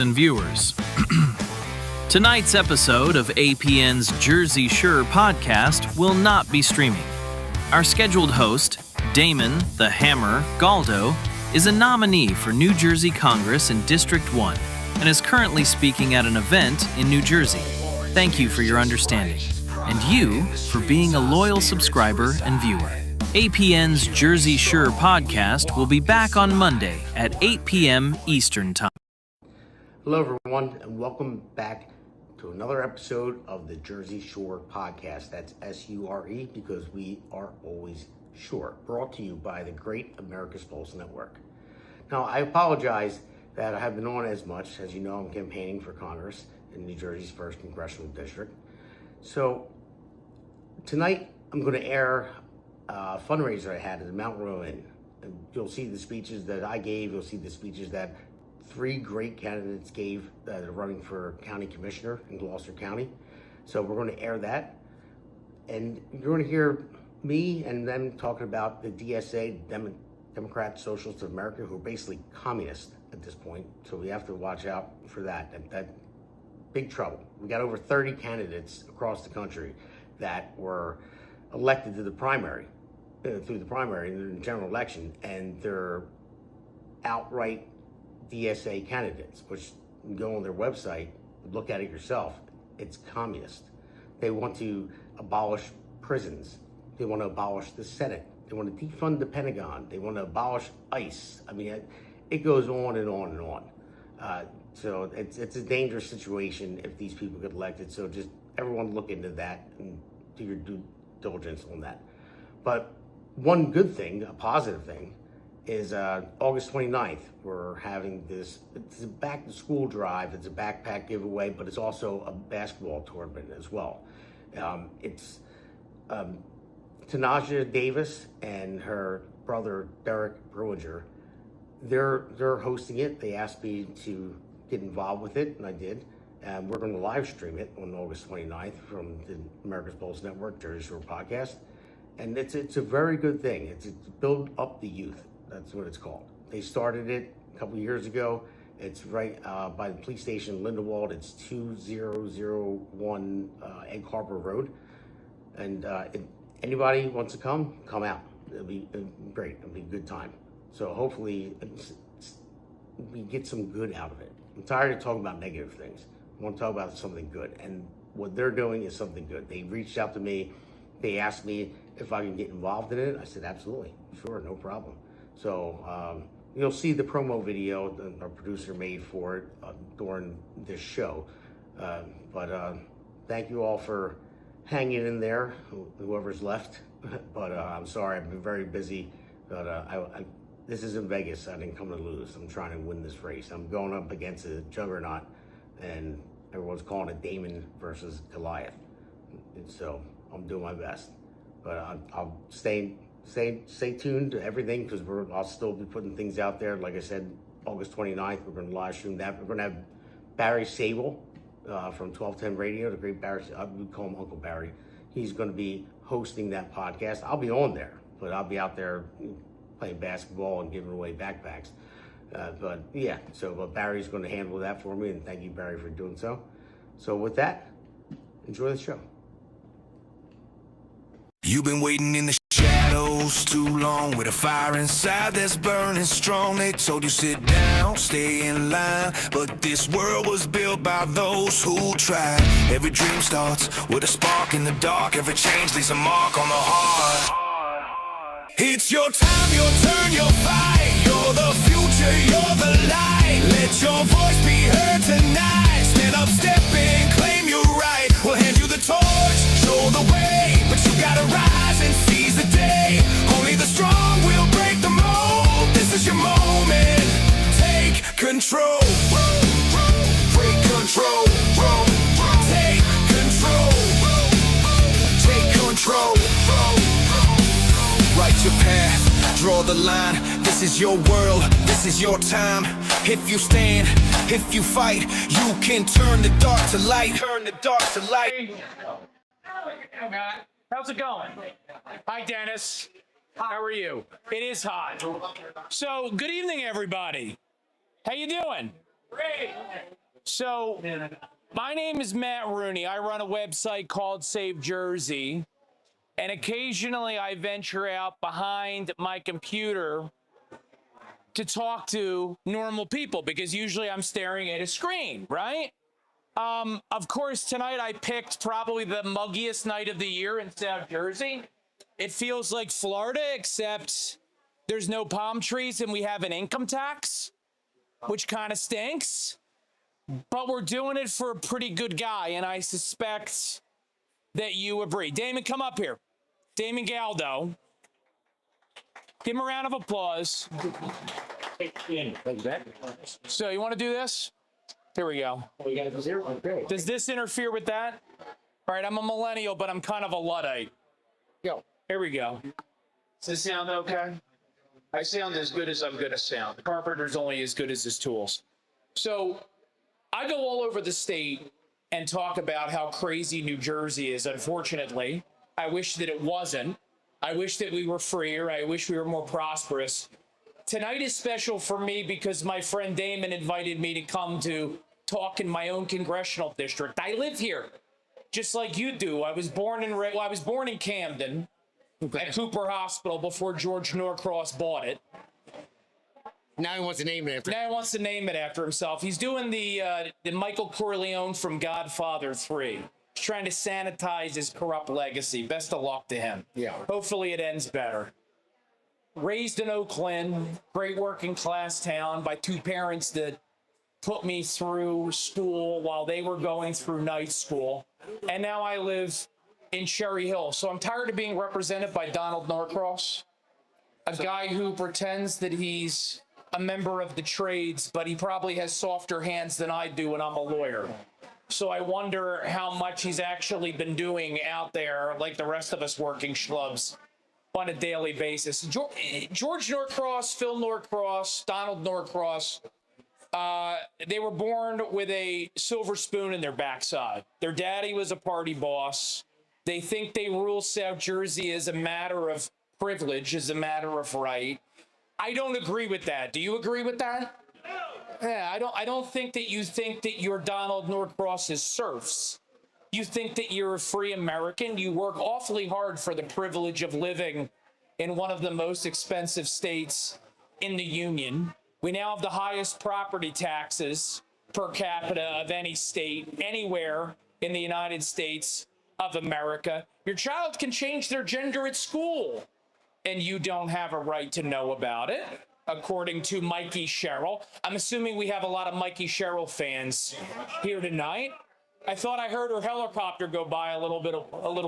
And viewers. Tonight's episode of APN's Jersey Shore podcast will not be streaming. Our scheduled host, Damon, the Hammer, Galdo, is a nominee for New Jersey Congress in District 1 and is currently speaking at an event in New Jersey. Thank you for your understanding, and you for being a loyal subscriber and viewer. APN's Jersey Shore podcast will be back on Monday at 8 p.m. Eastern Time. Hello everyone, and welcome back to another episode of the Jersey Shore podcast. That's S-U-R-E because we are always shore. Brought to you by the Great America's Pulse Network. Now, I apologize that I have been on as much. As you know, I'm campaigning for Congress in New Jersey's 1st Congressional District. So tonight, I'm going to air a fundraiser I had at the Mount Royal Inn. And you'll see the speeches that I gave. You'll see the speeches that 3 great candidates gave that are running for county commissioner in Gloucester County. So we're going to air that. And you're going to hear me and them talking about the DSA, Democrat Socialists of America, who are basically communists at this point. So we have to watch out for that. That big trouble. We got over 30 candidates across the country that were elected to the primary, through the primary in the general election, and they're outright DSA candidates, which you can go on their website, look at it yourself. It's communist. They want to abolish prisons. They want to abolish the Senate. They want to defund the Pentagon. They want to abolish ICE. I mean, it goes on and on and on. So it's a dangerous situation if these people get elected. So just everyone look into that and do your due diligence on that. But one good thing, a positive thing, is August 29th, we're having this, it's a back to school drive, it's a backpack giveaway, but it's also a basketball tournament as well. It's Tanaja Davis and her brother, Derek Bruinger, they're hosting it. They asked me to get involved with it, and I did. And we're going to live stream it on August 29th from the America's Pulse Network, Jersey Shore Podcast. And it's a very good thing. It's to build up the youth. That's what it's called. They started it a couple of years ago. It's right by the police station in Lindenwold. It's 2001 Egg Harbor Road. And if anybody wants to come out. It'll be great. It'll be a good time. So hopefully we get some good out of it. I'm tired of talking about negative things. I want to talk about something good. And what they're doing is something good. They reached out to me. They asked me if I can get involved in it. I said, absolutely. Sure, no problem. So you'll see the promo video that our producer made for it during this show. But thank you all for hanging in there, whoever's left. But I'm sorry, I've been very busy. But this is in Vegas. I didn't come to lose. I'm trying to win this race. I'm going up against a juggernaut, and everyone's calling it Damon versus Goliath. And so I'm doing my best. But I'll stay tuned to everything because I'll still be putting things out there. Like I said, August 29th, we're going to live stream that. We're going to have Barry Sable from 1210 Radio, the great Barry. We call him Uncle Barry. He's going to be hosting that podcast. I'll be on there, but I'll be out there playing basketball and giving away backpacks. But yeah, so Barry's going to handle that for me, and thank you, Barry, for doing so. So with that, enjoy the show. You've been waiting in the shadows too long with a fire inside that's burning strong. They told you sit down, stay in line, but this world was built by those who tried. Every dream starts with a spark in the dark. Every change leaves a mark on the heart. It's your time, your turn, your fight. You're the future, you're the light. Let your voice be heard tonight. Stand up, step in, claim your right. We'll hand you the torch, show the way, but you gotta rise and seize the day. Only the strong will break the mold. This is your moment. Take control. Break control. Take control. Take control. Write your path, draw the line. This is your world, this is your time. If you stand, if you fight, you can turn the dark to light. Turn the dark to light. How's it going? Hi, Dennis. How are you? It is hot. So, good evening, everybody. How you doing? So, my name is Matt Rooney. I run a website called Save Jersey, and occasionally I venture out behind my computer to talk to normal people because usually I'm staring at a screen, right? Of course, tonight I picked probably the muggiest night of the year in South Jersey. It feels like Florida, except there's no palm trees and we have an income tax, which kind of stinks. But we're doing it for a pretty good guy, and I suspect that you agree. Damon, come up here. Damon Galdo. Give him a round of applause. So you want to do this? Here we go. Does this interfere with that? All right, I'm a millennial, but I'm kind of a Luddite. Yo. Here we go. Does this sound okay? I sound as good as I'm going to sound. The carpenter's only as good as his tools. So I go all over the state and talk about how crazy New Jersey is, unfortunately. I wish that it wasn't. I wish that we were freer. I wish we were more prosperous. Tonight is special for me because my friend Damon invited me to come to talk in my own congressional district. I live here, just like you do. I was born in Camden at Cooper Hospital before George Norcross bought it. Now he wants to name it after himself. He's doing the Michael Corleone from Godfather 3. He's trying to sanitize his corrupt legacy. Best of luck to him. Yeah. Hopefully it ends better. Raised in Oakland, great working class town by two parents that put me through school while they were going through night school. And now I live in Cherry Hill. So I'm tired of being represented by Donald Norcross, a guy who pretends that he's a member of the trades, but he probably has softer hands than I do, and I'm a lawyer. So I wonder how much he's actually been doing out there, like the rest of us working schlubs, on a daily basis. George Norcross, Phil Norcross, Donald Norcross, they were born with a silver spoon in their backside. Their daddy was a party boss. They think they rule South Jersey as a matter of privilege, as a matter of right. I don't agree with that. Do you agree with that? Yeah, I don't think that you think that you're Donald Norcross's serfs. You think that you're a free American. You work awfully hard for the privilege of living in one of the most expensive states in the Union. We now have the highest property taxes per capita of any state anywhere in the United States of America. Your child can change their gender at school, and you don't have a right to know about it, according to Mikey Sherrill. I'm assuming we have a lot of Mikey Sherrill fans here tonight. I thought I heard her helicopter go by a little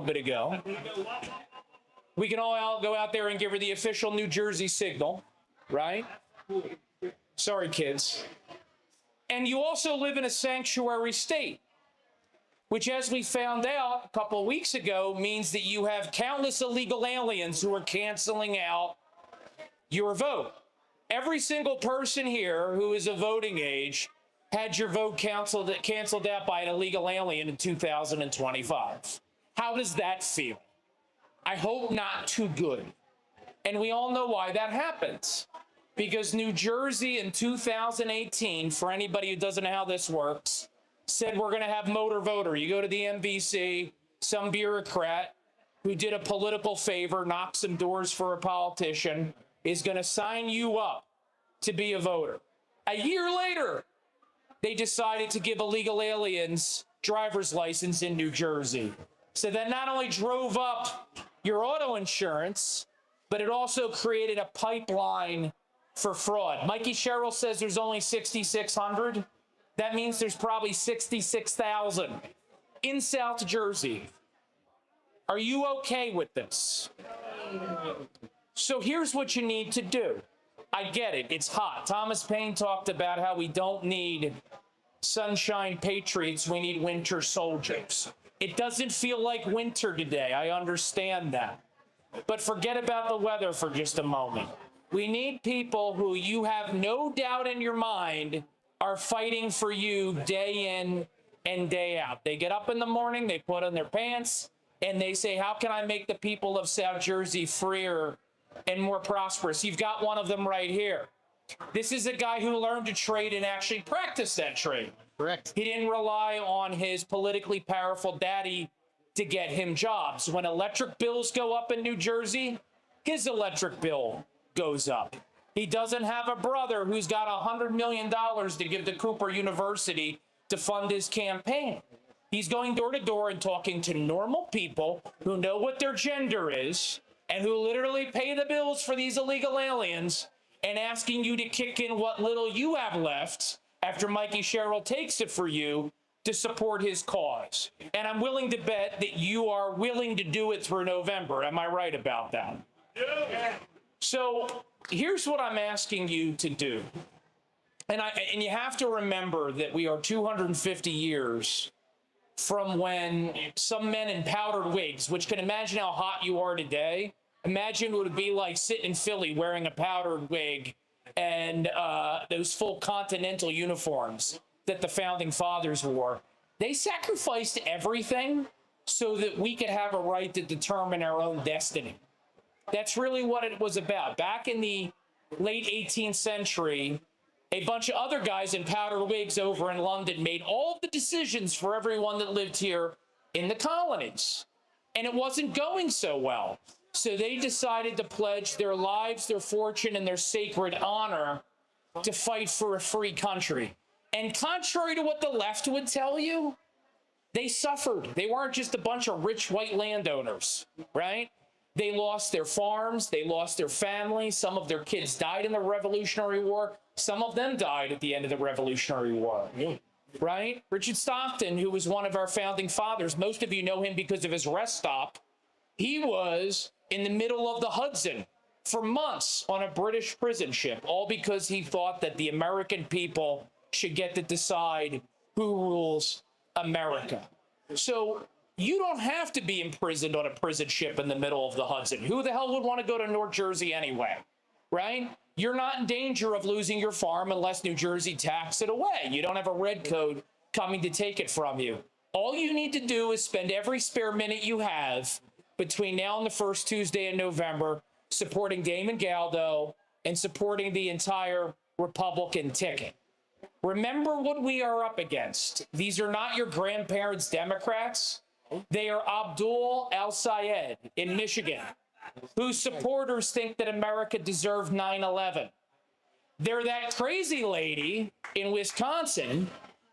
bit ago. We can all go out there and give her the official New Jersey signal, right? Sorry, kids. And you also live in a sanctuary state, which, as we found out a couple of weeks ago, means that you have countless illegal aliens who are canceling out your vote. Every single person here who is of voting age had your vote canceled out by an illegal alien in 2025. How does that feel? I hope not too good. And we all know why that happens. Because New Jersey in 2018, for anybody who doesn't know how this works, said we're going to have motor voter. You go to the MVC, some bureaucrat who did a political favor, knocked some doors for a politician, is going to sign you up to be a voter. A year later, they decided to give illegal aliens driver's license in New Jersey. So that not only drove up your auto insurance, but it also created a pipeline for fraud. Mikey Sherrill says there's only 6,600. That means there's probably 66,000 in South Jersey. Are you okay with this? So here's what you need to do. I get it. It's hot. Thomas Paine talked about how we don't need sunshine patriots. We need winter soldiers. It doesn't feel like winter today. I understand that. But forget about the weather for just a moment. We need people who you have no doubt in your mind are fighting for you day in and day out. They get up in the morning, they put on their pants, and they say, how can I make the people of South Jersey freer and more prosperous? You've got one of them right here. This is a guy who learned to trade and actually practice that trade. Correct. He didn't rely on his politically powerful daddy to get him jobs. When electric bills go up in New Jersey, his electric bill goes up. He doesn't have a brother who's got $100 million to give to Cooper University to fund his campaign. He's going door to door and talking to normal people who know what their gender is and who literally pay the bills for these illegal aliens and asking you to kick in what little you have left after Mikey Sherrill takes it for you to support his cause. And I'm willing to bet that you are willing to do it through November. Am I right about that? Yeah. So here's what I'm asking you to do. And you have to remember that we are 250 years from when some men in powdered wigs, which can imagine how hot you are today, imagine what it would be like sitting in Philly wearing a powdered wig and those full continental uniforms that the founding fathers wore. They sacrificed everything so that we could have a right to determine our own destiny. That's really what it was about. Back in the late 18th century, a bunch of other guys in powdered wigs over in London made all of the decisions for everyone that lived here in the colonies. And it wasn't going so well. So they decided to pledge their lives, their fortune, and their sacred honor to fight for a free country. And contrary to what the left would tell you, they suffered. They weren't just a bunch of rich white landowners, right? They lost their farms. They lost their families. Some of their kids died in the Revolutionary War. Some of them died at the end of the Revolutionary War, right? Richard Stockton, who was one of our founding fathers, most of you know him because of his rest stop. He was in the middle of the Hudson for months on a British prison ship, all because he thought that the American people should get to decide who rules America. So you don't have to be imprisoned on a prison ship in the middle of the Hudson. Who the hell would want to go to North Jersey anyway, right? You're not in danger of losing your farm unless New Jersey taxes it away. You don't have a red coat coming to take it from you. All you need to do is spend every spare minute you have between now and the first Tuesday in November supporting Damon Galdo and supporting the entire Republican ticket. Remember what we are up against. These are not your grandparents' Democrats. They are Abdul al-Sayed in Michigan, whose supporters think that America deserved 9/11. They're that crazy lady in Wisconsin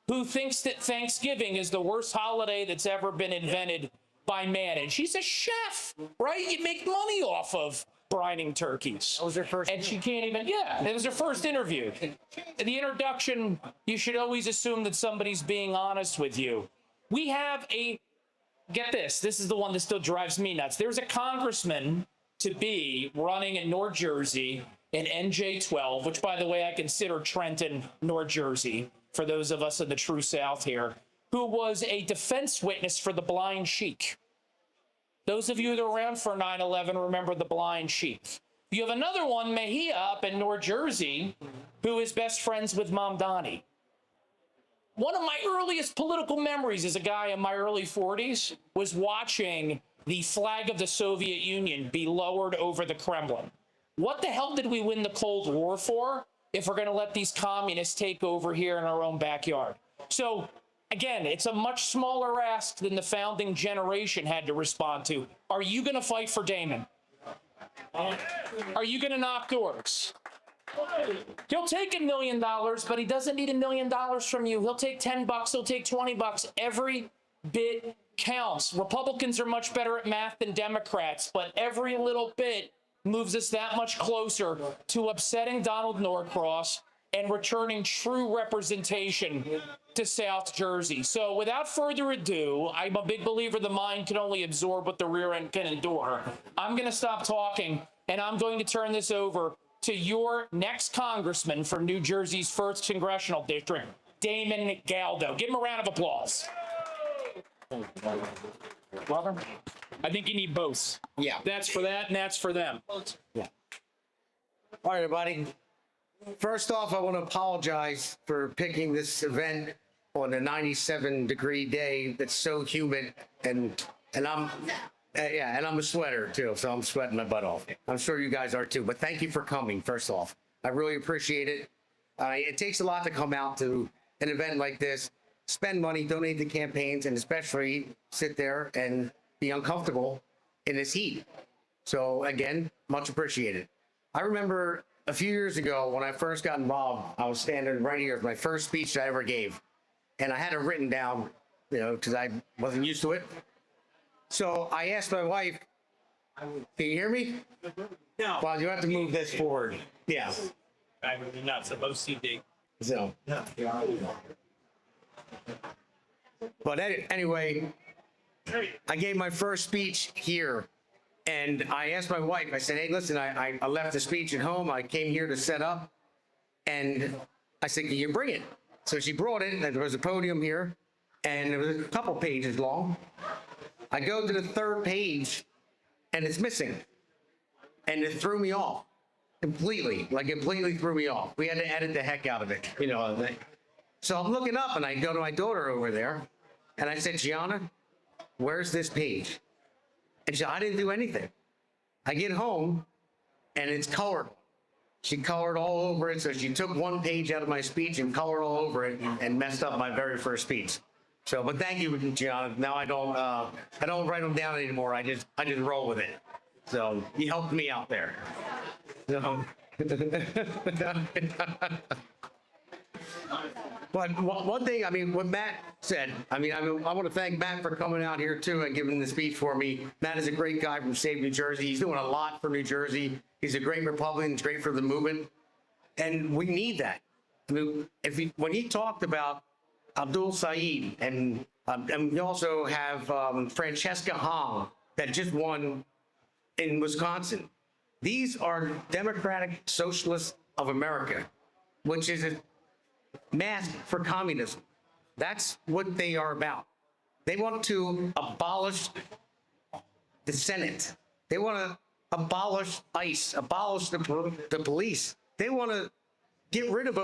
who thinks that Thanksgiving is the worst holiday that's ever been invented by man. And she's a chef, right? You make money off of brining turkeys. That was her first. And she can't even, yeah, it was her first interview. In the introduction, you should always assume that somebody's being honest with you. We have get this is the one that still drives me nuts. There's a congressman to be running in North Jersey in NJ12, which, by the way, I consider Trenton, North Jersey, for those of us in the true South here, who was a defense witness for the blind sheik. Those of you that are around for 9/11 remember the blind sheik. You have another one, Mejia, up in North Jersey, who is best friends with Mamdani. One of my earliest political memories as a guy in my early 40s was watching the flag of the Soviet Union be lowered over the Kremlin. What the hell did we win the Cold War for if we're going to let these communists take over here in our own backyard? So, again, it's a much smaller ask than the founding generation had to respond to. Are you going to fight for Damon? Are you going to knock doors? He'll take $1 million, but he doesn't need $1 million from you. He'll take $10, he'll take $20. Every bit counts. Republicans are much better at math than Democrats, but every little bit moves us that much closer to upsetting Donald Norcross and returning true representation to South Jersey. So without further ado, I'm a big believer the mind can only absorb what the rear end can endure. I'm going to stop talking, and I'm going to turn this over to your next congressman from New Jersey's 1st Congressional District, Damon Galdo. Give him a round of applause. Welcome. I think you need both. Yeah. That's for that, and that's for them. Yeah. All right, everybody. First off, I want to apologize for picking this event on a 97-degree day that's so humid, and I'm and I'm a sweater too, so I'm sweating my butt off. I'm sure you guys are too, but thank you for coming, first off. I really appreciate it. It takes a lot to come out to an event like this, spend money, donate to campaigns, and especially sit there and be uncomfortable in this heat. So again, much appreciated. I remember a few years ago when I first got involved, I was standing right here, my first speech I ever gave, and I had it written down, because I wasn't used to it. So I asked my wife, can you hear me? No. Well, you have to move this forward. Yeah. I'm not supposed to be. So. But anyway, I gave my first speech here, and I asked my wife, I said, hey, listen, I left the speech at home. I came here to set up, and I said, can you bring it? So she brought it, and there was a podium here, and it was a couple pages long. I go to the third page, and it's missing. And it threw me off completely, completely threw me off. We had to edit the heck out of it, So I'm looking up, and I go to my daughter over there, and I said, Gianna, where's this page? And she said, I didn't do anything. I get home, and it's colored. She colored all over it, so she took one page out of my speech and colored all over it and messed up my very first speech. So, but thank you, Gianna. Now I don't write them down anymore. I just roll with it. So you helped me out there. So, but one thing, what Matt said, I want to thank Matt for coming out here too and giving the speech for me. Matt is a great guy from Save New Jersey. He's doing a lot for New Jersey. He's a great Republican. He's great for the movement. And we need that. When he talked about Abdul Saeed, and we also have Francesca Hong that just won in Wisconsin. These are Democratic Socialists of America, which is a mask for communism. That's what they are about. They want to abolish the Senate. They want to abolish ICE, abolish the police. They want to get rid of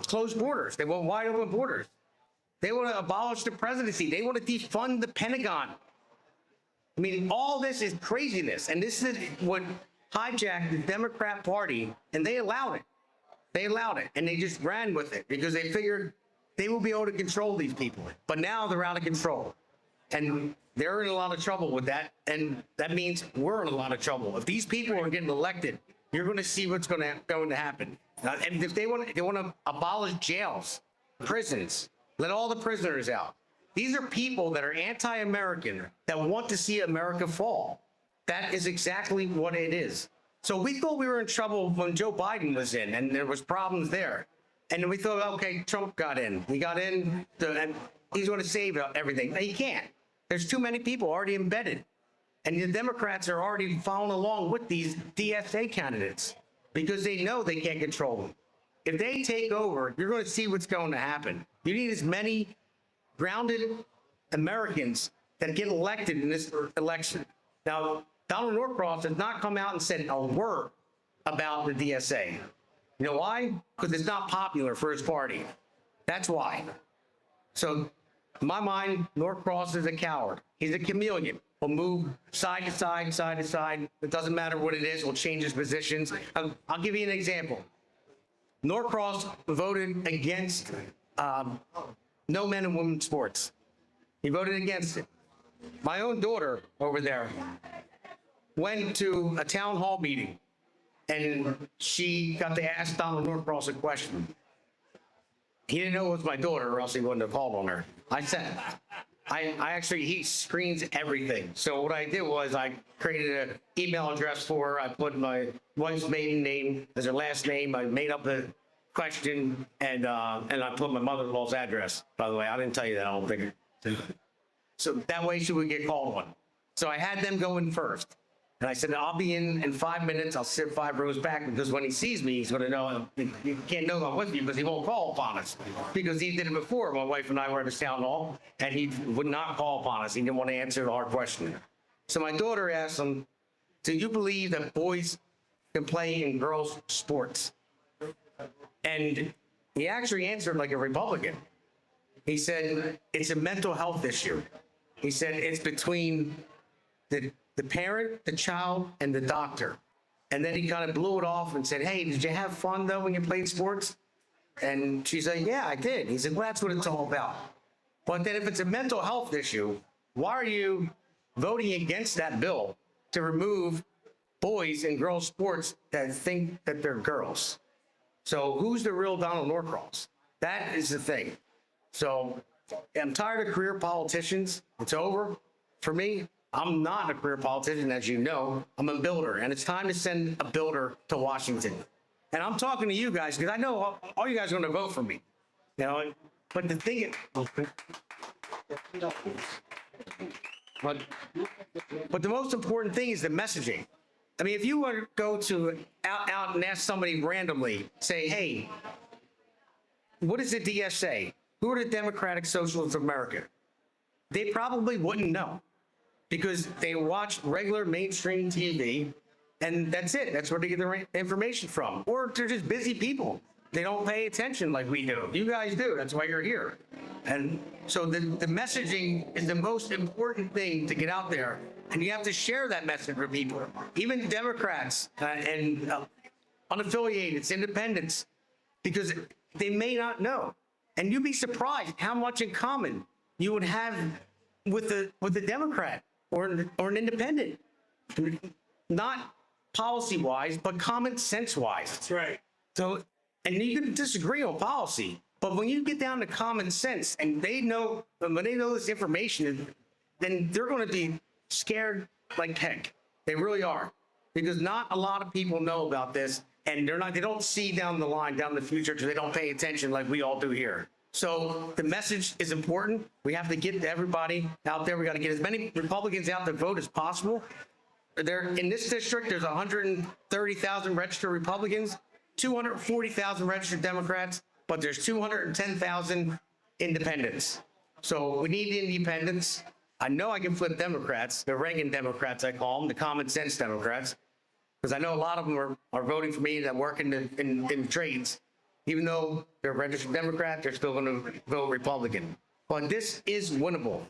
closed borders. They want wide open borders. They want to abolish the presidency. They want to defund the Pentagon. All this is craziness. And this is what hijacked the Democrat Party, and they allowed it. They allowed it, and they just ran with it because they figured they will be able to control these people. But now they're out of control, and they're in a lot of trouble with that, and that means we're in a lot of trouble. If these people are getting elected, you're going to see what's going to happen. And if they want to abolish jails, prisons, let all the prisoners out. These are people that are anti-American that want to see America fall. That is exactly what it is. So we thought we were in trouble when Joe Biden was in, and there was problems there. And we thought, okay, Trump got in. He got in, and he's going to save everything. He can't. There's too many people already embedded. And the Democrats are already following along with these DSA candidates because they know they can't control them. If they take over, you're going to see what's going to happen. You need as many grounded Americans that get elected in this election. Now, Donald Norcross has not come out and said a word about the DSA. You know why? Because it's not popular for his party. That's why. So, in my mind, Norcross is a coward. He's a chameleon. He'll move side to side, side to side. It doesn't matter what it is. He'll change his positions. I'll give you an example. Norcross voted against no men and women sports. He voted against it. My own daughter over there went to a town hall meeting, and she got to ask Donald Norcross a question. He didn't know it was my daughter, or else he wouldn't have called on her. I said, he screens everything. So what I did was I created an email address for her. I put my wife's maiden name as her last name. I made up the question, and I put my mother-in-law's address. By the way, I didn't tell you that, I don't think. So that way she would get called on. So I had them go in first. And I said, I'll be in 5 minutes. I'll sit 5 rows back because when he sees me, he's going to know, you can't know I'm with you because he won't call upon us. Because he did it before. My wife and I were at a town hall, and he would not call upon us. He didn't want to answer the hard question. So my daughter asked him, do you believe that boys can play in girls' sports? And he actually answered like a Republican. He said, it's a mental health issue. He said, it's between the parent, the child, and the doctor. And then he kind of blew it off and said, hey, did you have fun though when you played sports? And she's like, yeah, I did. He said, well, that's what it's all about. But then if it's a mental health issue, why are you voting against that bill to remove boys and girls sports that think that they're girls? So who's the real Donald Norcross? That is the thing. So I'm tired of career politicians. It's over for me. I'm not a career politician, as you know. I'm a builder, and it's time to send a builder to Washington. And I'm talking to you guys because I know all you guys are going to vote for me. You know, but the thing is, but the most important thing is the messaging. I mean, if you were to go to out and ask somebody randomly, say, hey, what is the DSA? Who are the Democratic Socialists of America? They probably wouldn't know because they watch regular mainstream TV and that's it. That's where they get their information from. Or they're just busy people. They don't pay attention like we do. You guys do. That's why you're here. And so the messaging is the most important thing to get out there. And you have to share that message with people, even Democrats and unaffiliated, independents, because they may not know. And you'd be surprised how much in common you would have with a Democrat or an independent. Not policy-wise, but common sense-wise. That's right. So, and you can disagree on policy, but when you get down to common sense and they know, when they know this information, then they're going to be scared like heck. They really are, because not a lot of people know about this, and they don't see down the line, down the future, because they don't pay attention like we all do here. So the message is important. We have to get everybody out there. We got to get as many Republicans out to vote as possible. In this district, there's 130,000 registered Republicans, 240,000 registered Democrats, but there's 210,000 independents. So we need independents. I know I can flip Democrats, the Reagan Democrats, I call them, the common sense Democrats, because I know a lot of them are voting for me that work in trades. Even though they're a registered Democrat, they're still going to vote Republican. But this is winnable.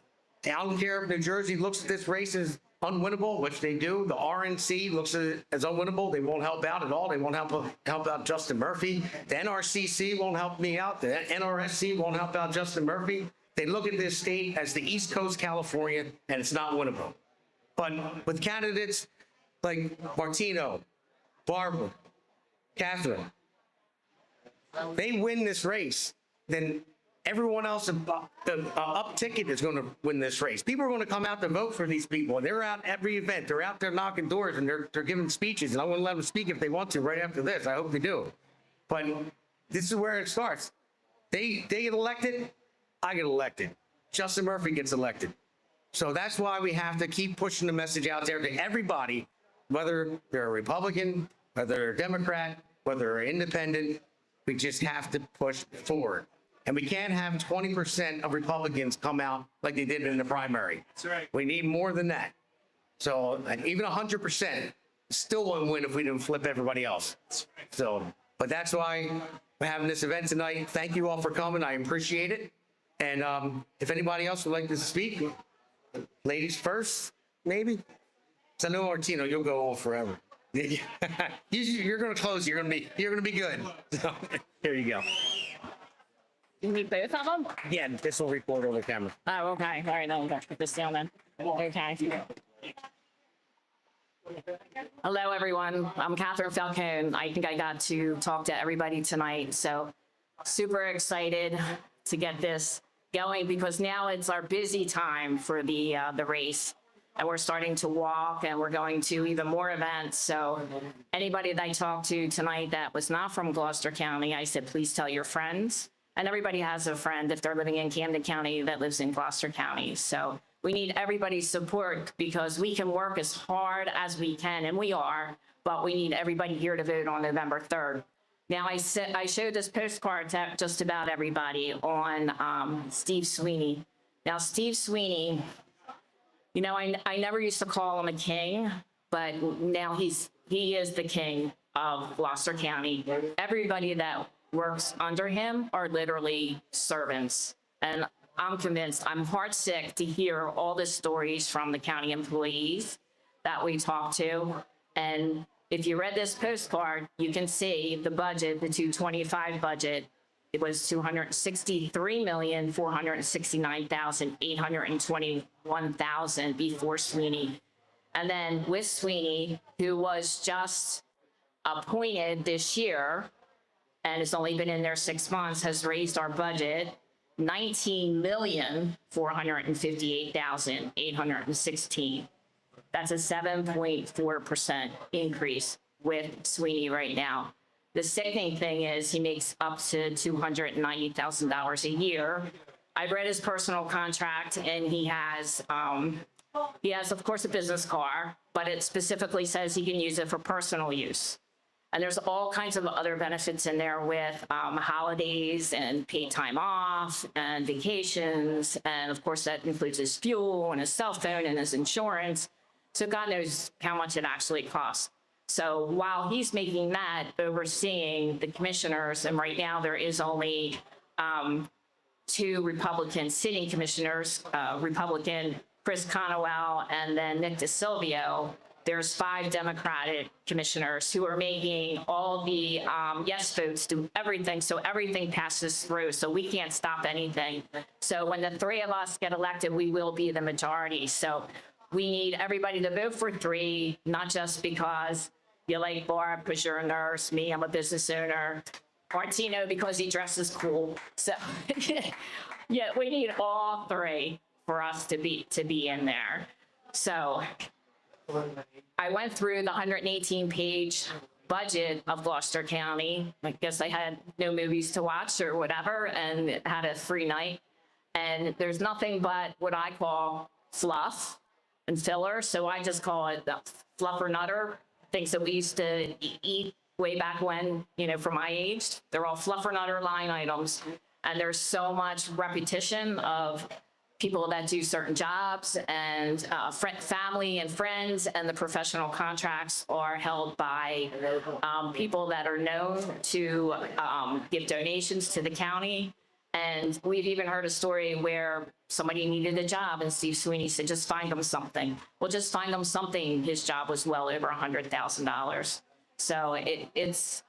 I don't care if New Jersey looks at this race as unwinnable, which they do. The RNC looks at it as unwinnable. They won't help out at all. They won't help out Justin Murphy. The NRCC won't help me out. The NRSC won't help out Justin Murphy. They look at this state as the East Coast California, and it's not winnable. But with candidates like Martino, Barbara, Catherine, they win this race, then everyone else, the up ticket is going to win this race. People are going to come out to vote for these people. They're out every event. They're out there knocking doors and they're giving speeches. And I want to let them speak if they want to right after this. I hope they do. But this is where it starts. They get elected. I get elected. Justin Murphy gets elected. So that's why we have to keep pushing the message out there to everybody, whether they're a Republican, whether they're a Democrat, whether they're independent. We just have to push forward. And we can't have 20% of Republicans come out like they did in the primary. That's right. We need more than that. So and even 100% still won't win if we didn't flip everybody else. That's right. So, but that's why we're having this event tonight. Thank you all for coming. I appreciate it. And if anybody else would like to speak, ladies first, maybe. So I know Martino, you'll go on forever. You're going to close. You're going to be good. So, here you go. You need both of them? Yeah, this will record on the camera. Oh, okay. All right, then we'll put this down then. Okay. Hello, everyone. I'm Catherine Falcone. I think I got to talk to everybody tonight. So super excited to get this going because now it's our busy time for the race. And we're starting to walk and we're going to even more events. So anybody that I talked to tonight that was not from Gloucester County, I said, please tell your friends. And everybody has a friend if they're living in Camden County that lives in Gloucester County. So we need everybody's support because we can work as hard as we can, and we are, but we need everybody here to vote on November 3rd. Now, I showed this postcard to just about everybody on Steve Sweeney. Now, Steve Sweeney, you know, I never used to call him a king, but now he is the king of Gloucester County. Everybody that works under him are literally servants. And I'm convinced, I'm heartsick to hear all the stories from the county employees that we talk to. And if you read this postcard, you can see the budget, the 225 budget. It was $263,469,821 before Sweeney. And then with Sweeney, who was just appointed this year and has only been in there 6 months, has raised our budget $19,458,816. That's a 7.4% increase with Sweeney right now. The sickening thing is he makes up to $290,000 a year. I've read his personal contract, and he has, of course, a business car, but it specifically says he can use it for personal use. And there's all kinds of other benefits in there with holidays and paid time off and vacations. And of course, that includes his fuel and his cell phone and his insurance. So God knows how much it actually costs. So while he's making that, overseeing the commissioners, and right now there is only 2 Republican sitting commissioners, Republican Chris Conowell and then Nick DeSilvio. There's 5 Democratic commissioners who are making all the yes votes to everything, so everything passes through, so we can't stop anything. So when the 3 of us get elected, we will be the majority. So we need everybody to vote for 3, not just because you like Barb because you're a nurse, me, I'm a business owner, Martino because he dresses cool. So yeah, we need all 3 for us to be in there. So I went through the 118-page budget of Gloucester County. I guess I had no movies to watch or whatever, and had a free night. And there's nothing but what I call fluff and filler. So I just call it the fluffer nutter, things that we used to eat way back when, for my age. They're all fluffer nutter line items. And there's so much repetition of people that do certain jobs, and family and friends, and the professional contracts are held by people that are known to give donations to the county. And we've even heard a story where somebody needed a job and Steve Sweeney said, just find them something. Well, just find them something. His job was well over $100,000. So it's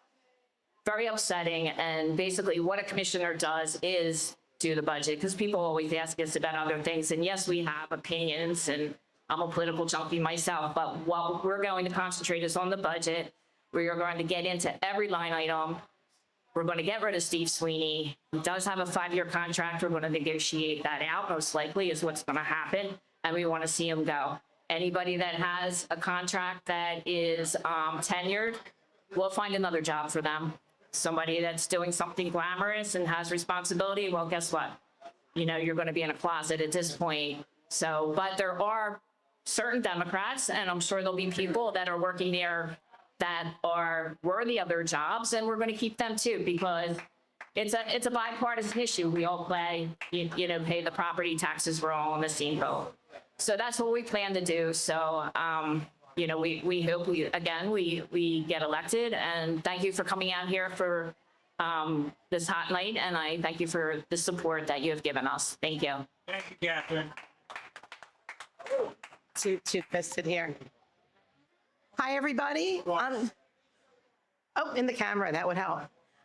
very upsetting. And basically what a commissioner does is do the budget, because people always ask us about other things. And yes, we have opinions, and I'm a political junkie myself, but what we're going to concentrate is on the budget. We are going to get into every line item. We're going to get rid of Steve Sweeney. He does have a 5-year contract. We're going to negotiate that out, most likely is what's going to happen. And we want to see him go. Anybody that has a contract that is tenured, we'll find another job for them. Somebody that's doing something glamorous and has responsibility, well, guess what? You're going to be in a closet at this point. So, but there are certain Democrats, and I'm sure there'll be people that are working there that are worthy of their jobs, and we're going to keep them too, because it's a bipartisan issue. We all pay the property taxes. We're all on the same boat. So that's what we plan to do. So, we hope we get elected, and thank you for coming out here for this hot night, and I thank you for the support that you have given us. Thank you. Thank you, Catherine. Too twisted here. Hi, everybody. In the camera, that would help.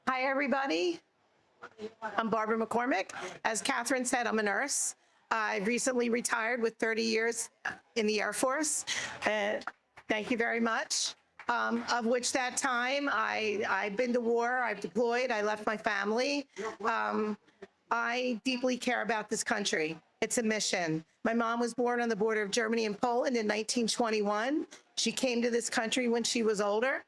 Hi, everybody. I'm Barbara McCormick. As Catherine said, I'm a nurse. I recently retired with 30 years in the Air Force. Thank you very much. Of which that time, I've been to war, I've deployed, I left my family. I deeply care about this country. It's a mission. My mom was born on the border of Germany and Poland in 1921. She came to this country when she was older.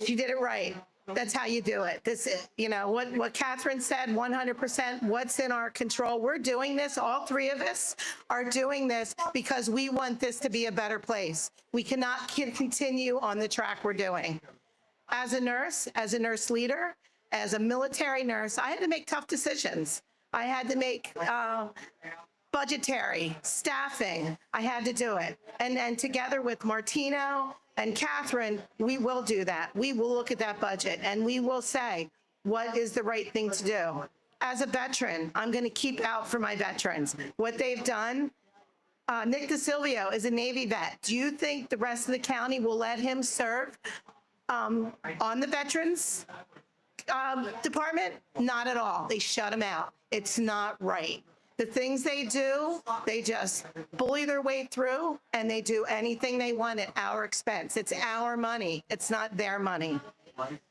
She did it right. That's how you do it. This is, what Catherine said, 100%, what's in our control. We're doing this. All 3 of us are doing this because we want this to be a better place. We cannot continue on the track we're doing. As a nurse leader, as a military nurse, I had to make tough decisions. I had to make budgetary, staffing. I had to do it. And together with Martino and Catherine, we will do that. We will look at that budget and we will say, what is the right thing to do? As a veteran, I'm going to keep out for my veterans. What they've done Nick DeSilvio is a Navy vet. Do you think the rest of the county will let him serve on the Veterans Department? Not at all. They shut him out. It's not right. The things they do, they just bully their way through, and they do anything they want at our expense. It's our money. It's not their money.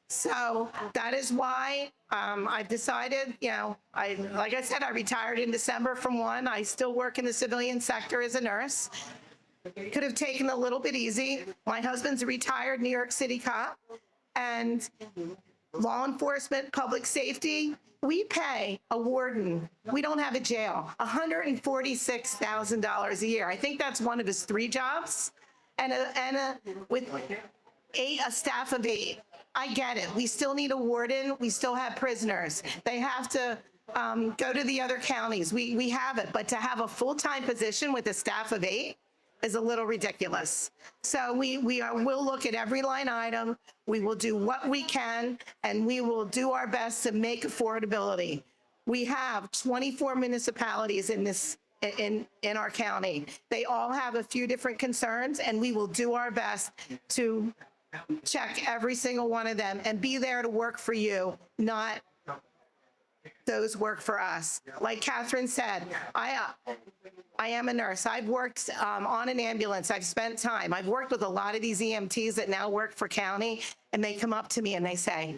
So that is why I've decided, like I said, I retired in December from one. I still work in the civilian sector as a nurse. Could have taken a little bit easy. My husband's a retired New York City cop, and law enforcement, public safety, we pay a warden. We don't have a jail, $146,000 a year. I think that's one of his 3 jobs, and with a staff of 8. I get it. We still need a warden. We still have prisoners. They have to go to the other counties. We have it, but to have a full-time position with a staff of 8 is a little ridiculous. So we'll look at every line item. We will do what we can, and we will do our best to make affordability. We have 24 municipalities in our county. They all have a few different concerns, and we will do our best to check every single one of them and be there to work for you, not those work for us. Like Catherine said, I am a nurse. I've worked on an ambulance. I've spent time. I've worked with a lot of these EMTs that now work for county, and they come up to me and they say,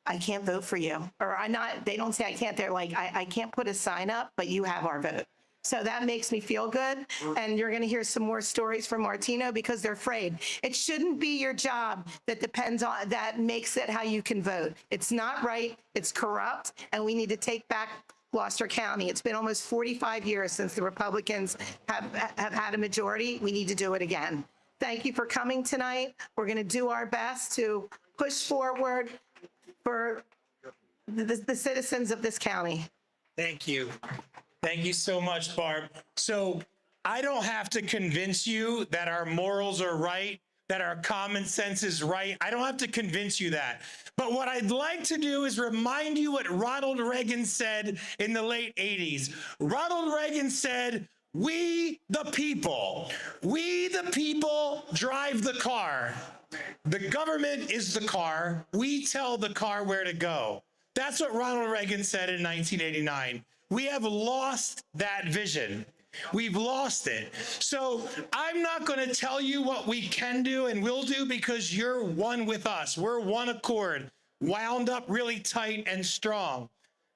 I can't vote for you. Or they don't say I can't. They're like, I can't put a sign up, but you have our vote. So that makes me feel good. And you're going to hear some more stories from Martino because they're afraid. It shouldn't be your job that makes it how you can vote. It's not right. It's corrupt. And we need to take back Gloucester County. It's been almost 45 years since the Republicans have had a majority. We need to do it again. Thank you for coming tonight. We're going to do our best to push forward for the citizens of this county. Thank you. Thank you so much, Barb. So I don't have to convince you that our morals are right, that our common sense is right. I don't have to convince you that. But what I'd like to do is remind you what Ronald Reagan said in the late 80s. Ronald Reagan said, we the people drive the car. The government is the car. We tell the car where to go. That's what Ronald Reagan said in 1989. We have lost that vision. We've lost it. So I'm not going to tell you what we can do and will do because you're one with us. We're one accord, wound up really tight and strong.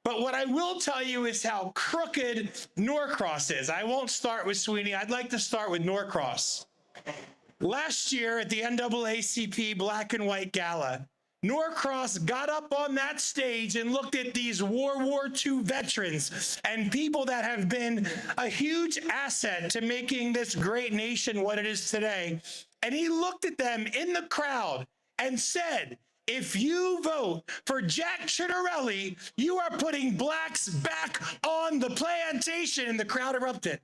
But what I will tell you is how crooked Norcross is. I won't start with Sweeney. I'd like to start with Norcross. Last year at the NAACP Black and White Gala, Norcross got up on that stage and looked at these World War II veterans and people that have been a huge asset to making this great nation what it is today. And he looked at them in the crowd and said, if you vote for Jack Ciattarelli, you are putting blacks back on the plantation. And the crowd erupted.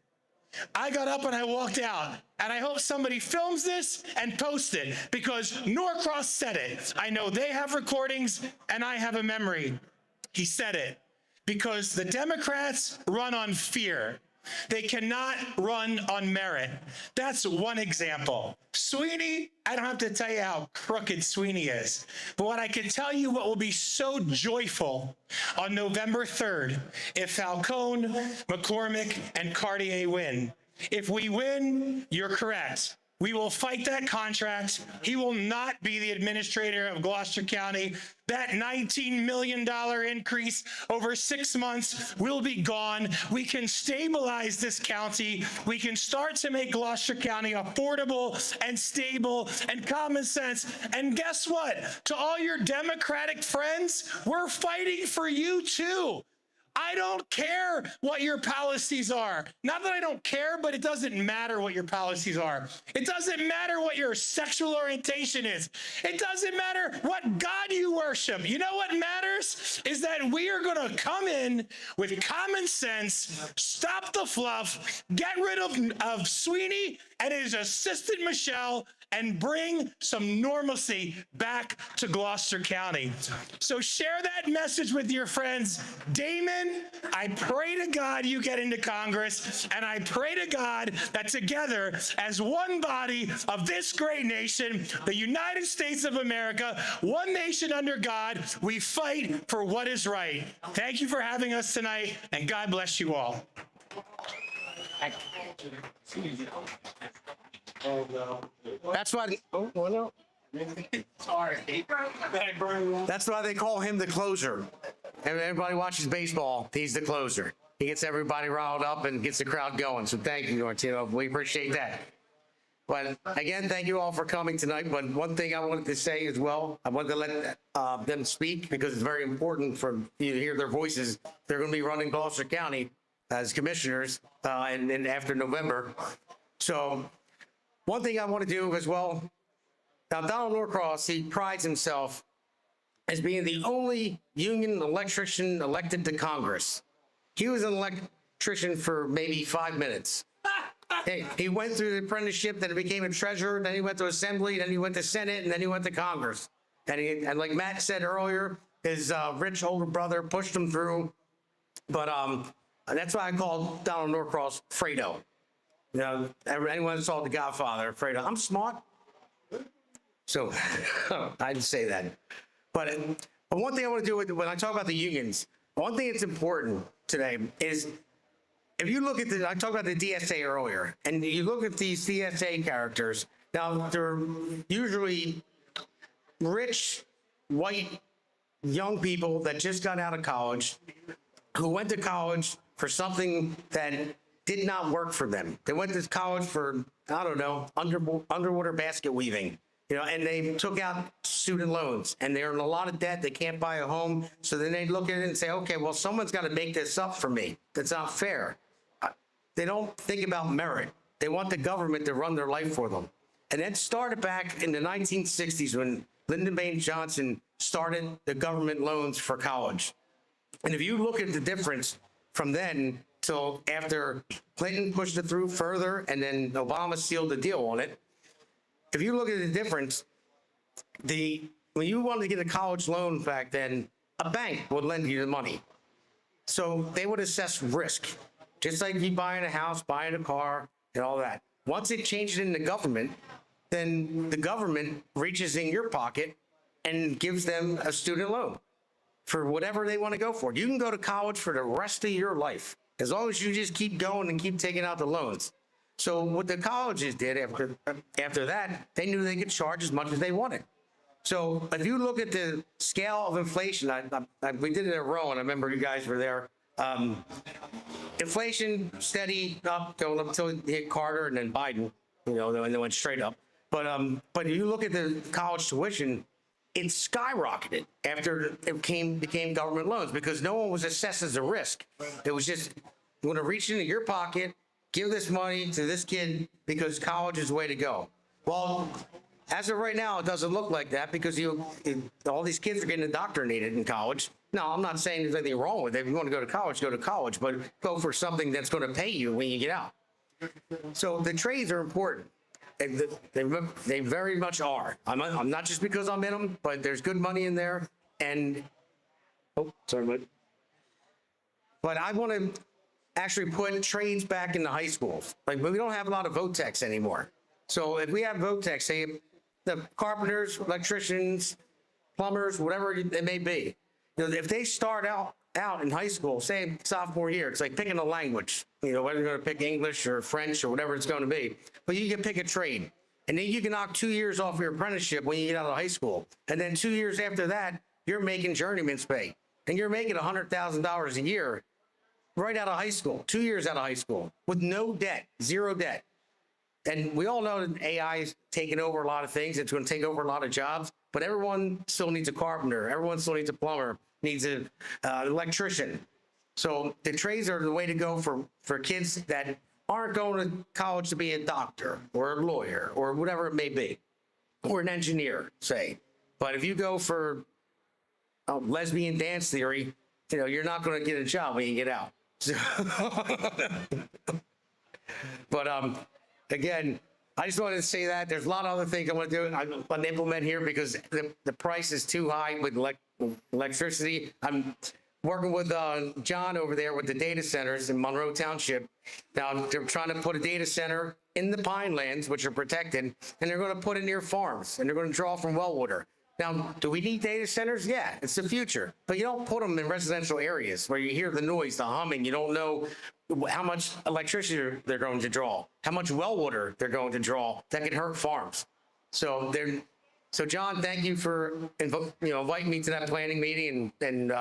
I got up and I walked out, and I hope somebody films this and posts it because Norcross said it. I know they have recordings and I have a memory. He said it because the Democrats run on fear. They cannot run on merit. That's one example. Sweeney, I don't have to tell you how crooked Sweeney is. But what I can tell you what will be so joyful on November 3rd if Falcone, McCormick, and Cartier win. If we win, you're correct. We will fight that contract. He will not be the administrator of Gloucester County. That $19 million increase over 6 months will be gone. We can stabilize this county. We can start to make Gloucester County affordable and stable and common sense. And guess what? To all your Democratic friends, we're fighting for you too. I don't care what your policies are. Not that I don't care, but it doesn't matter what your policies are. It doesn't matter what your sexual orientation is. It doesn't matter what God you worship. You know what matters is that we are going to come in with common sense, stop the fluff, get rid of Sweeney and his assistant Michelle, and bring some normalcy back to Gloucester County. So share that message with your friends. Damon, I pray to God you get into Congress, and I pray to God that together, as one body of this great nation, the United States of America, one nation under God, we fight for what is right. Thank you for having us tonight, and God bless you all. That's why. Oh, well, no. Sorry. That's why they call him the closer. And everybody watches baseball, he's the closer. He gets everybody riled up and gets the crowd going. So thank you, Martino. We appreciate that. But again, thank you all for coming tonight. But one thing I wanted to say as well, I wanted to let them speak because it's very important for you to hear their voices. They're going to be running Gloucester County as commissioners and after November. So one thing I want to do as well, now Donald Norcross, he prides himself as being the only union electrician elected to Congress. He was an electrician for maybe 5 minutes. Hey, he went through the apprenticeship, then he became a treasurer, then he went to Assembly, then he went to Senate, and then he went to Congress. And like Matt said earlier, his rich older brother pushed him through. But that's why I call Donald Norcross Fredo. You know, anyone that saw The Godfather, Fredo, I'm smart. So I'd say that. But one thing I want to do when I talk about the unions, one thing that's important today is if you look at I talked about the DSA earlier, and you look at these DSA characters, now they're usually rich, white, young people that just got out of college, who went to college for something that did not work for them. They went to college for, I don't know, underwater basket weaving, you know, and they took out student loans and they're in a lot of debt. They can't buy a home. So then they look at it and say, okay, well, someone's got to make this up for me. That's not fair. They don't think about merit. They want the government to run their life for them. And that started back in the 1960s when Lyndon Baines Johnson started the government loans for college. And if you look at the difference from then till after Clinton pushed it through further and then Obama sealed the deal on it, if you look at the difference, when you wanted to get a college loan back then, a bank would lend you the money. So they would assess risk, just like you buying a house, buying a car, and all that. Once it changes in the government, then the government reaches in your pocket and gives them a student loan for whatever they want to go for. You can go to college for the rest of your life, as long as you just keep going and keep taking out the loans. So what the colleges did after that, they knew they could charge as much as they wanted. So if you look at the scale of inflation, we did it at Rowan. I remember you guys were there. Inflation steady up, going up until it hit Carter and then Biden, you know, and then went straight up. But if you look at the college tuition, it skyrocketed after it became government loans because no one was assessed as a risk. It was just, you want to reach into your pocket, give this money to this kid because college is the way to go. Well, as of right now, it doesn't look like that because all these kids are getting indoctrinated in college. No, I'm not saying there's anything wrong with it. If you want to go to college, but go for something that's going to pay you when you get out. So the trades are important. They very much are. I'm not just because I'm in them, but there's good money in there. And, oh, sorry, but I want to actually put trades back in the high schools. Like, we don't have a lot of VOTECs anymore. So if we have VOTECs, say the carpenters, electricians, plumbers, whatever it may be, you know, if they start out in high school, say sophomore year, it's like picking a language, you know, whether you're going to pick English or French or whatever it's going to be, but you can pick a trade. And then you can knock 2 years off your apprenticeship when you get out of high school. And then 2 years after that, you're making journeyman's pay. And you're making $100,000 a year right out of high school, 2 years out of high school with no debt, zero debt. And we all know that AI is taking over a lot of things. It's going to take over a lot of jobs, but everyone still needs a carpenter. Everyone still needs a plumber, needs an electrician. So the trades are the way to go for kids that aren't going to college to be a doctor or a lawyer or whatever it may be, or an engineer, say. But if you go for lesbian dance theory, you know, you're not going to get a job when you get out. So but again, I just wanted to say that there's a lot of other things I want to do. I'm going to implement here because the price is too high with electricity. I'm working with John over there with the data centers in Monroe Township. Now they're trying to put a data center in the Pinelands, which are protected, and they're going to put it near farms, and they're going to draw from well water. Now, do we need data centers? Yeah, it's the future. But you don't put them in residential areas where you hear the noise, the humming. You don't know how much electricity they're going to draw, how much well water they're going to draw that can hurt farms. So John, thank you for inviting me to that planning meeting and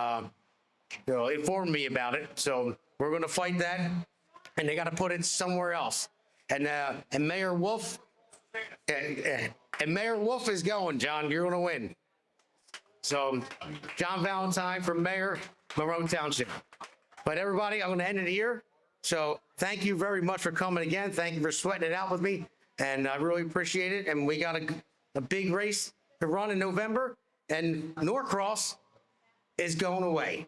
informing me about it. So we're going to fight that, and they got to put it somewhere else. And Mayor Wolf. And Mayor Wolf is going, John. You're going to win. So, John Valentine for Mayor, Monroe Township. But everybody, I'm going to end it here. So, thank you very much for coming again. Thank you for sweating it out with me. And I really appreciate it. And we got a big race to run in November. And Norcross is going away.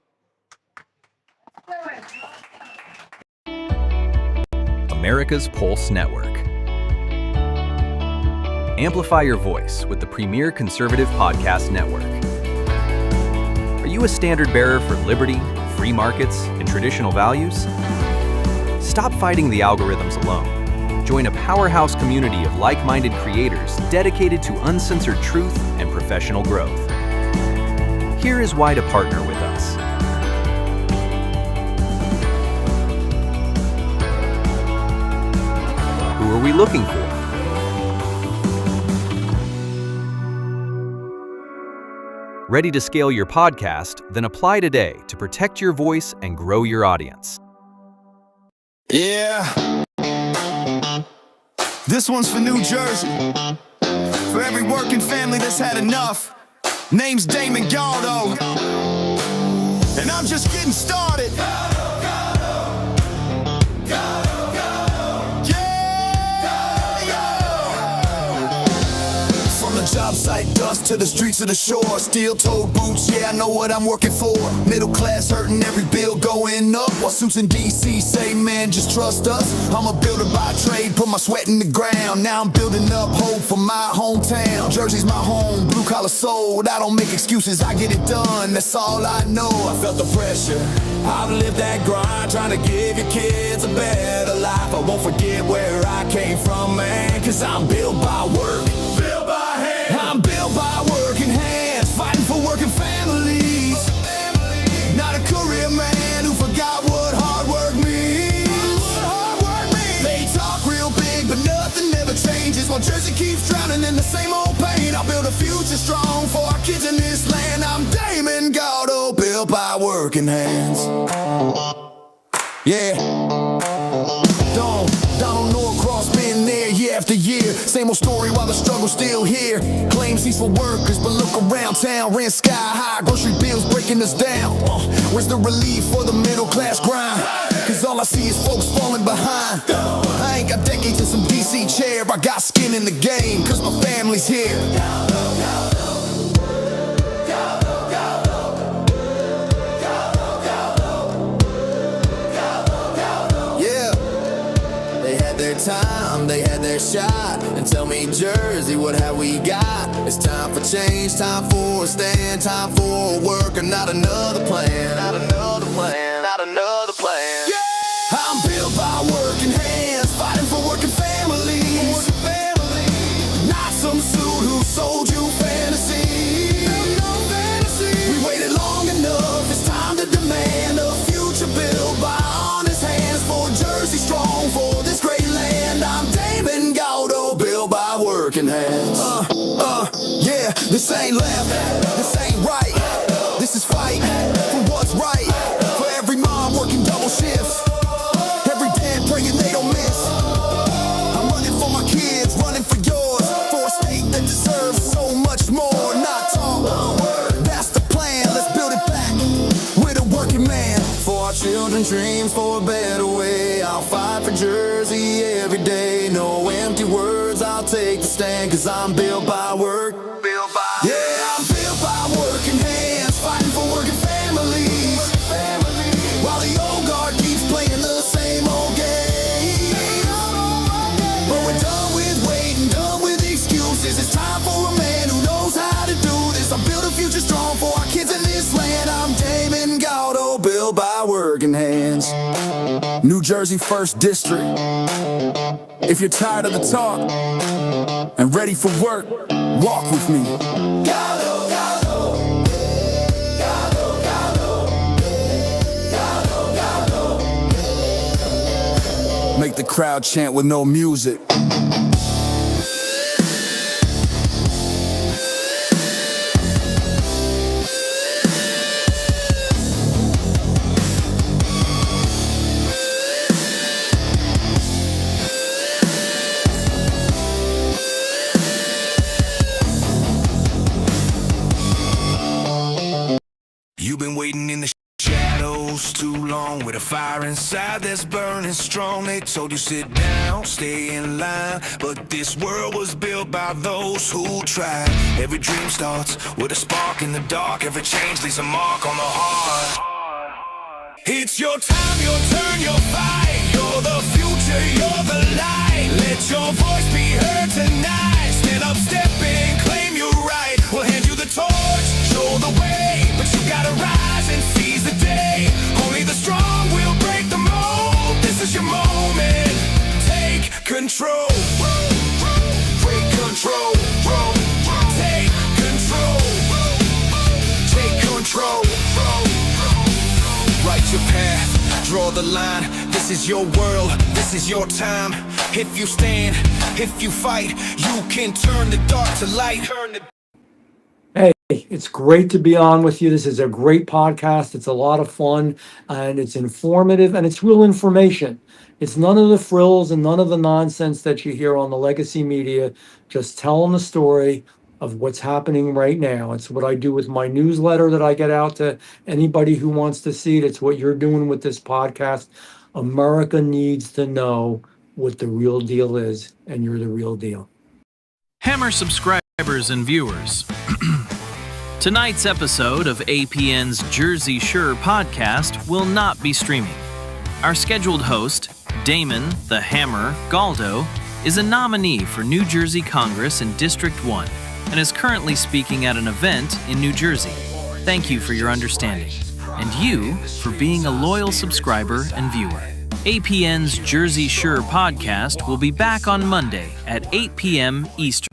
America's Pulse Network. Amplify your voice with the premier conservative podcast network. Are you a standard bearer for liberty, free markets, and traditional values? Stop fighting the algorithms alone. Join a powerhouse community of like-minded creators dedicated to uncensored truth and professional growth. Here is why to partner with us. Who are we looking for? Ready to scale your podcast? Then apply today to protect your voice and grow your audience. Yeah. This one's for New Jersey. For every working family that's had enough. Name's Damon Galdo. And I'm just getting started. Job site dust to the streets of the shore. Steel-toed boots, yeah, I know what I'm working for. Middle class hurting, every bill going up. While suits in D.C. say, man, just trust us. I'm a builder by trade, put my sweat in the ground. Now I'm building up hope for my hometown. Jersey's my home, blue-collar soul. I don't make excuses, I get it done, that's all I know. I felt the pressure, I've lived that grind, trying to give your kids a better life. I won't forget where I came from, man, cause I'm built by work. I'm built by working hands, fighting for working families. Not a career man who forgot what hard work means. They talk real big, but nothing ever changes. While Jersey keeps drowning in the same old pain, I'll build a future strong for our kids in this land. I'm Damon Galdo, built by working hands. Yeah. Donald Norcross been there year after year. Same old story while the struggle's still here. Claims he's for workers, but look around town. Rent sky high, grocery bills breaking us down. Where's the relief for the middle class grind? Cause all I see is folks falling behind. I ain't got decades in some DC chair. I got skin in the game, cause my family's here. Time, they had their shot, and tell me, Jersey, what have we got? It's time for change, time for a stand, time for a worker, not another plan, not another plan, not another plan. Yeah! I'm built by working hands, fighting for working families. Not some suit who sold you fantasy. We waited long enough, it's time to demand a future built by honest hands for Jersey strong, for this great land. I'm Damon Galdo, built by working hands. Yeah, this ain't left, this ain't right. This is fight for what's right. For every mom working double shifts, every dad praying they don't miss. I'm running for my kids, running for yours, for a state that deserves so much more. Not talk, that's the plan. Let's build it back with a working man. For our children's dreams, for a better way. I'll fight for Jersey every day. No empty words, I'll take the stand. Cause I'm built by work. Yeah, I'm built by working hands, fighting for working families. While the old guard keeps playing the same old game. But we're done with waiting. stands. New Jersey 1st District. If you're tired of the talk and ready for work, walk with me. Galdo, Galdo. Galdo, Galdo. Galdo, Galdo. Make the crowd chant with no music. You've been waiting in the shadows too long, with a fire inside that's burning strong. They told you sit down, stay in line, but this world was built by those who try. Every dream starts with a spark in the dark. Every change leaves a mark on the heart. It's your time, your turn, your fight. You're the future, you're the light. Let your voice be heard tonight. Stand up, step in, claim your right. We'll hand you the torch, show the way, but you gotta rise and seize the day. Only the strong will break the mold. This is your moment. Take control. Take control. Take control. Take control. Write your path, draw the line. This is your world, this is your time. If you stand, if you fight, you can turn the dark to light. Hey, it's great to be on with you. This is a great podcast. It's a lot of fun and it's informative and it's real information. It's none of the frills and none of the nonsense that you hear on the legacy media, just telling the story of what's happening right now. It's what I do with my newsletter that I get out to anybody who wants to see it. It's what you're doing with this podcast. America needs to know what the real deal is, and you're the real deal. Hammer subscribers and viewers. Tonight's episode of APN's Jersey Shore podcast will not be streaming. Our scheduled host, Damon the Hammer Galdo, is a nominee for New Jersey Congress in District 1 and is currently speaking at an event in New Jersey. Thank you for your understanding, and you for being a loyal subscriber and viewer. APN's Jersey Shore podcast will be back on Monday at 8 p.m. Eastern.